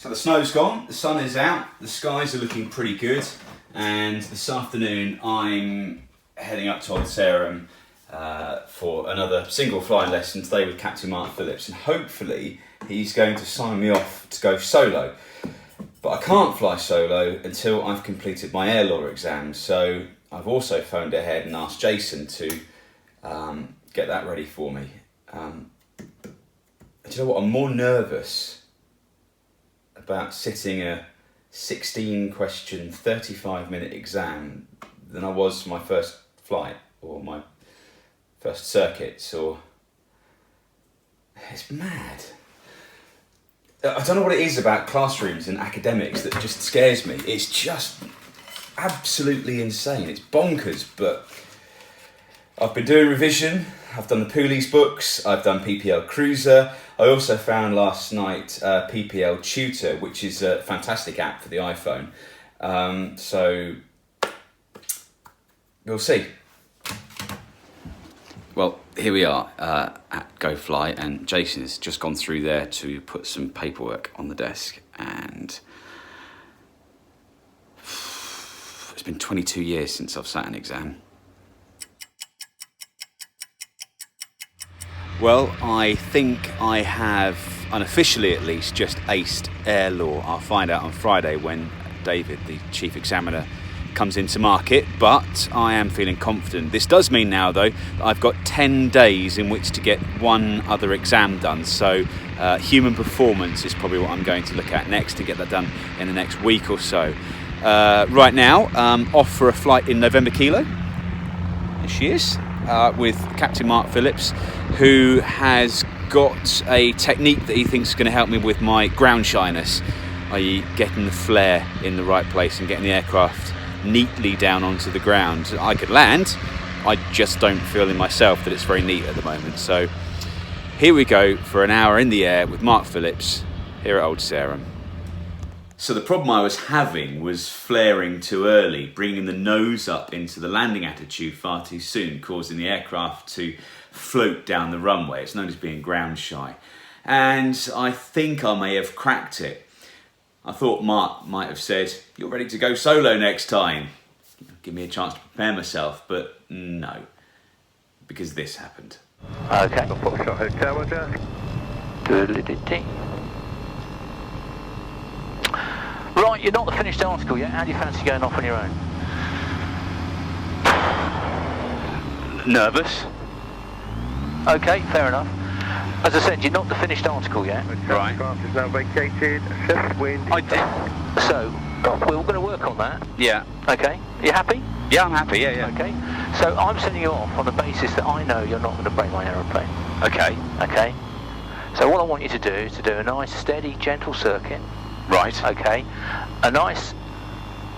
So the snow's gone, the sun is out, the skies are looking pretty good, and this afternoon I'm heading up to Old Sarum for another single flying lesson today with Captain Mark Phillips, and hopefully he's going to sign me off to go solo. But I can't fly solo until I've completed my air law exam, so I've also phoned ahead and asked Jason to get that ready for me. Do you know what, I'm more nervous about sitting a 16 question 35-minute exam than I was my first flight or my first circuits. Or it's mad. I don't know what it is about classrooms and academics that just scares me. It's just absolutely insane. It's bonkers. But I've been doing revision. I've done the Poolies books. I've done PPL Cruiser. I also found last night PPL Tutor, which is a fantastic app for the iPhone. So we'll see. Well, here we are at GoFly, and Jason has just gone through there to put some paperwork on the desk, and it's been 22 years since I've sat an exam. Well, I think I have, unofficially at least, just aced air law. I'll find out on Friday when David, the chief examiner, comes into market, but I am feeling confident. This does mean now, though, that I've got 10 days in which to get one other exam done. So human performance is probably what I'm going to look at next, to get that done in the next week or so. Right now, off for a flight in November Kilo. There she is. With Captain Mark Phillips, who has got a technique that he thinks is going to help me with my ground shyness, i.e. getting the flare in the right place and getting the aircraft neatly down onto the ground. I could land, I just don't feel in myself that it's very neat at the moment. So here we go for an hour in the air with Mark Phillips here at Old Sarum. So the problem I was having was flaring too early, bringing the nose up into the landing attitude far too soon, causing the aircraft to float down the runway. It's known as being ground shy. And I think I may have cracked it. I thought Mark might have said, "You're ready to go solo next time." Give me a chance to prepare myself, but no, because this happened. Okay. Foxtrot Hotel, Roger. Doodly-dee-dee. Right, you're not the finished article yet. How do you fancy going off on your own? Nervous. Okay, fair enough. As I said, you're not the finished article yet. Right. Aircraft is now vacated. Assess wind. I did. So, we're going to work on that. Yeah. Okay. You happy? Yeah, I'm happy. Yeah. Okay. So I'm sending you off on the basis that I know you're not going to break my aeroplane. Okay. Okay. So what I want you to do is to do a nice, steady, gentle circuit. Right. Okay. A nice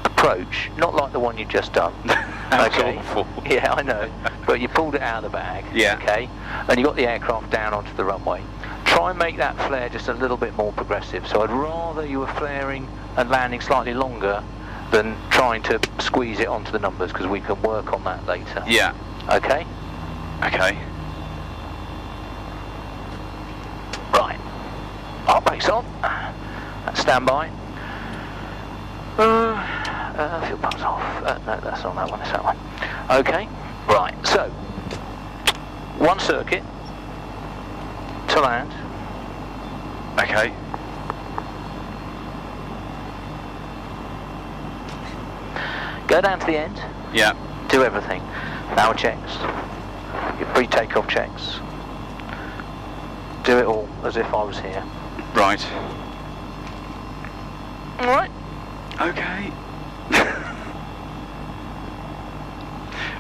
approach, not like the one you've just done. That's okay. awful. Yeah, I know. But you pulled it out of the bag. Yeah. Okay. And you got the aircraft down onto the runway. Try and make that flare just a little bit more progressive. So I'd rather you were flaring and landing slightly longer than trying to squeeze it onto the numbers, because we can work on that later. Yeah. Okay. Okay. Right. Our brakes on. Stand by. Fuel pumps off. No, that's not that one, it's that one. Okay, right, so one circuit to land. Okay. Go down to the end. Yeah. Do everything. Power checks, your pre-takeoff checks. Do it all as if I was here. Right. Alright. Okay.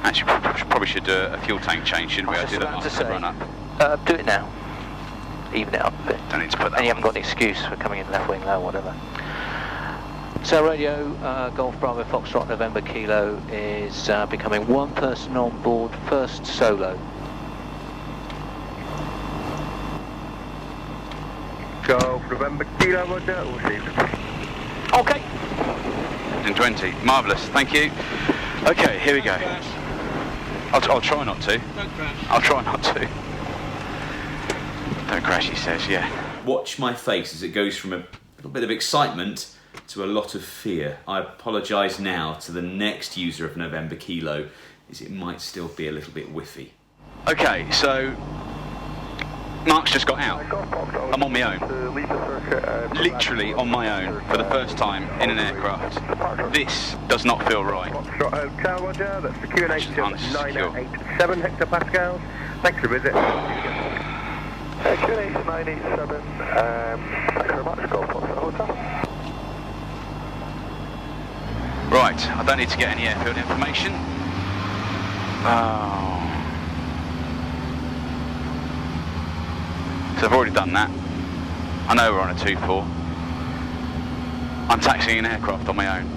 Actually, probably should do a fuel tank change, shouldn't we? I I was did just that about to after the say, run-up. do it now. Even it up a bit. Don't need to put that And you on. haven't got an excuse for coming in left wing low, whatever. So radio, Golf Bravo Foxtrot November Kilo is becoming one person on board, first solo. Golf November Kilo, Roger. All seasons. Okay. In 20. Marvellous, thank you. Okay, here we go. I'll try not to. Don't crash. I'll try not to. Don't crash, he says, yeah. Watch my face as it goes from a little bit of excitement to a lot of fear. I apologise now to the next user of November Kilo, as it might still be a little bit whiffy. Okay, so Mark's just got out. I'm on my own. Literally on my own for the first time in an aircraft. This does not feel right. Hotel, Roger. That's the QNH Unsecure. 987 hectopascals. Thanks for the visit. QNH 987. Thanks very much. Golf Foxtrot Hotel. Right, I don't need to get any airfield information. Oh. So I've already done that. I know we're on a 2-4. I'm taxiing an aircraft on my own.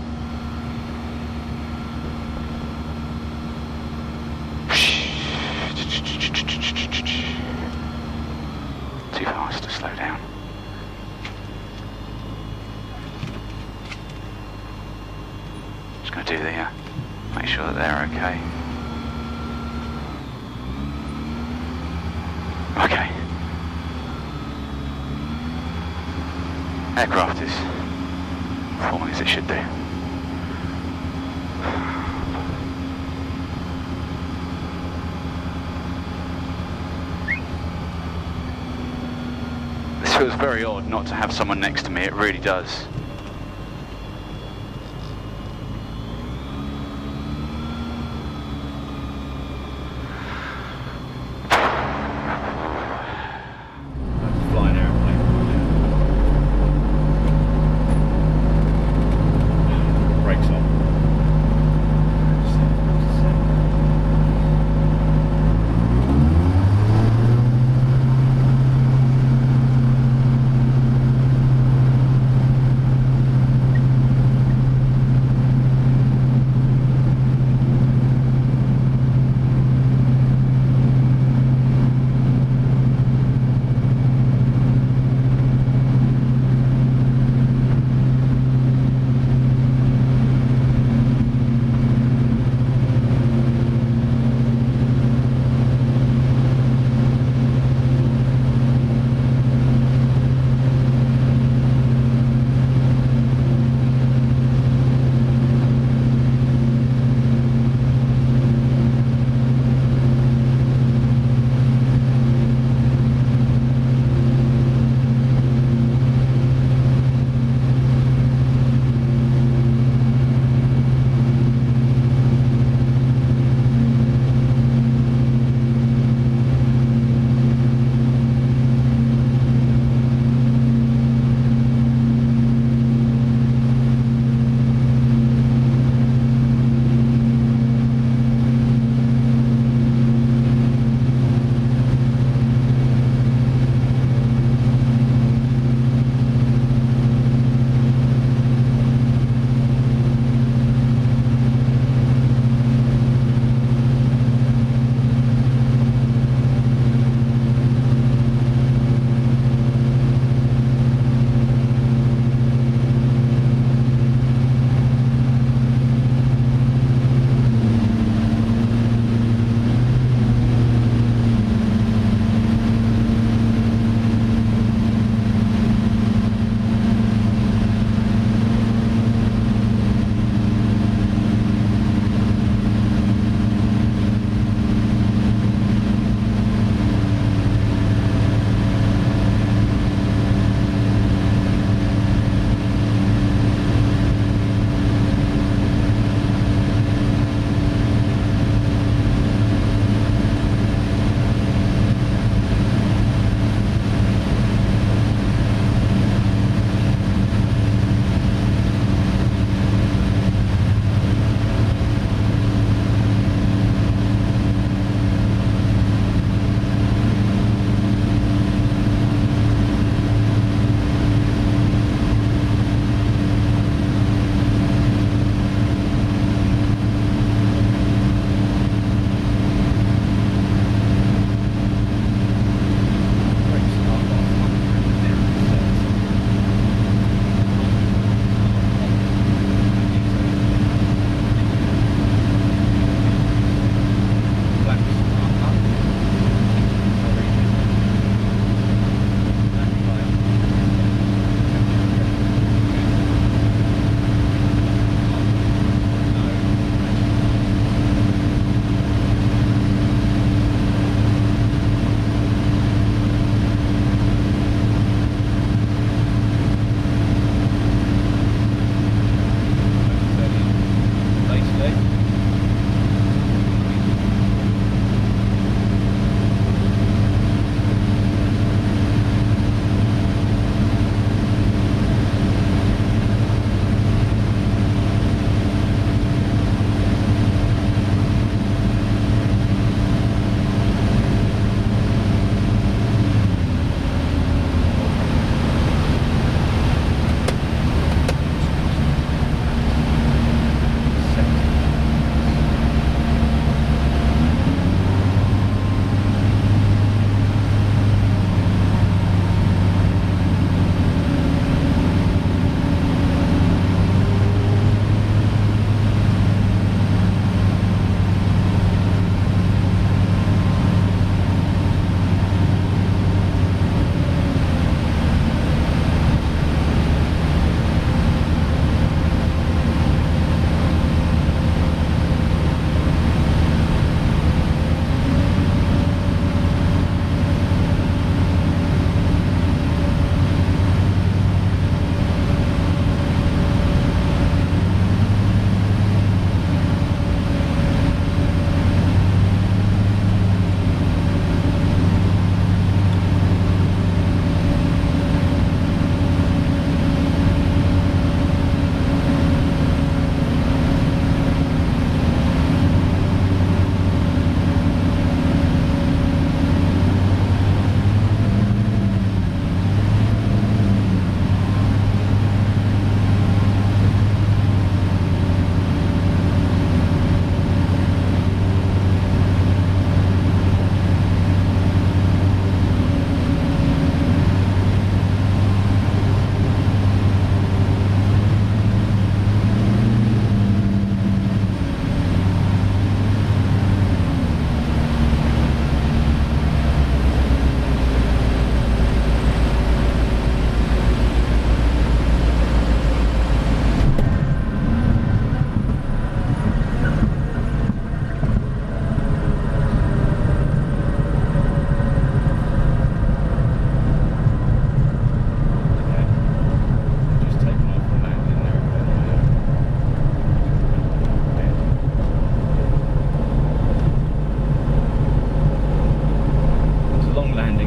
Too fast to slow down. Just going to do the, make sure that they're okay. Okay. Aircraft is performing as it should do. This feels very odd not to have someone next to me, it really does.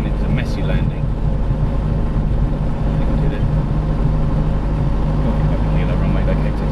landing. It was a messy landing. You can do the Papa Kilo runway located.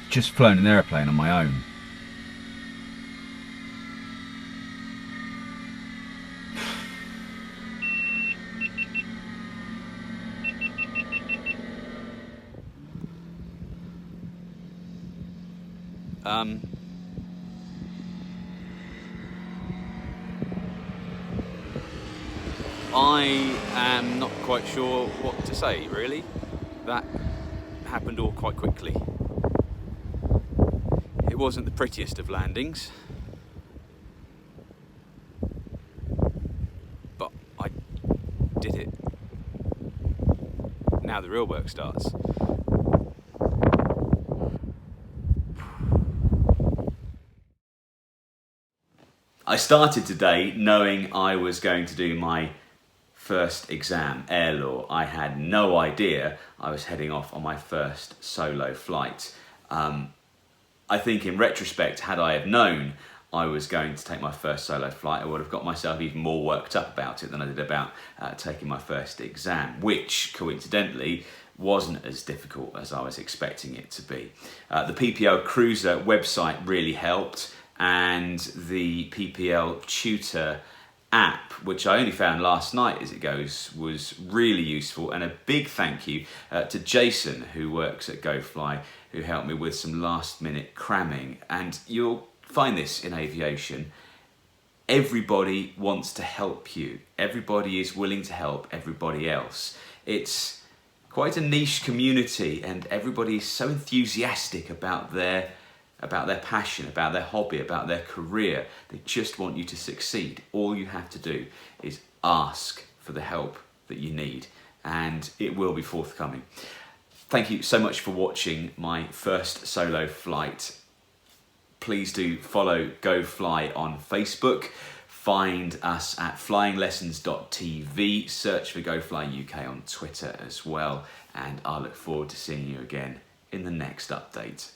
Just flown an aeroplane on my own. I am not quite sure what to say, really. That happened all quite quickly. It wasn't the prettiest of landings, but I did it. Now the real work starts. I started today knowing I was going to do my first exam, air law. I had no idea I was heading off on my first solo flight. I think in retrospect, had I have known I was going to take my first solo flight, I would have got myself even more worked up about it than I did about taking my first exam, which coincidentally wasn't as difficult as I was expecting it to be. The PPL Cruiser website really helped, and the PPL Tutor app, which I only found last night as it goes, was really useful. And a big thank you to Jason, who works at GoFly, who helped me with some last minute cramming. And you'll find this in aviation. Everybody wants to help you. Everybody is willing to help everybody else. It's quite a niche community, and everybody is so enthusiastic about their passion, about their hobby, about their career. They just want you to succeed. All you have to do is ask for the help that you need, and it will be forthcoming. Thank you so much for watching my first solo flight. Please do follow GoFly on Facebook. Find us at flyinglessons.tv. Search for GoFly UK on Twitter as well. And I look forward to seeing you again in the next update.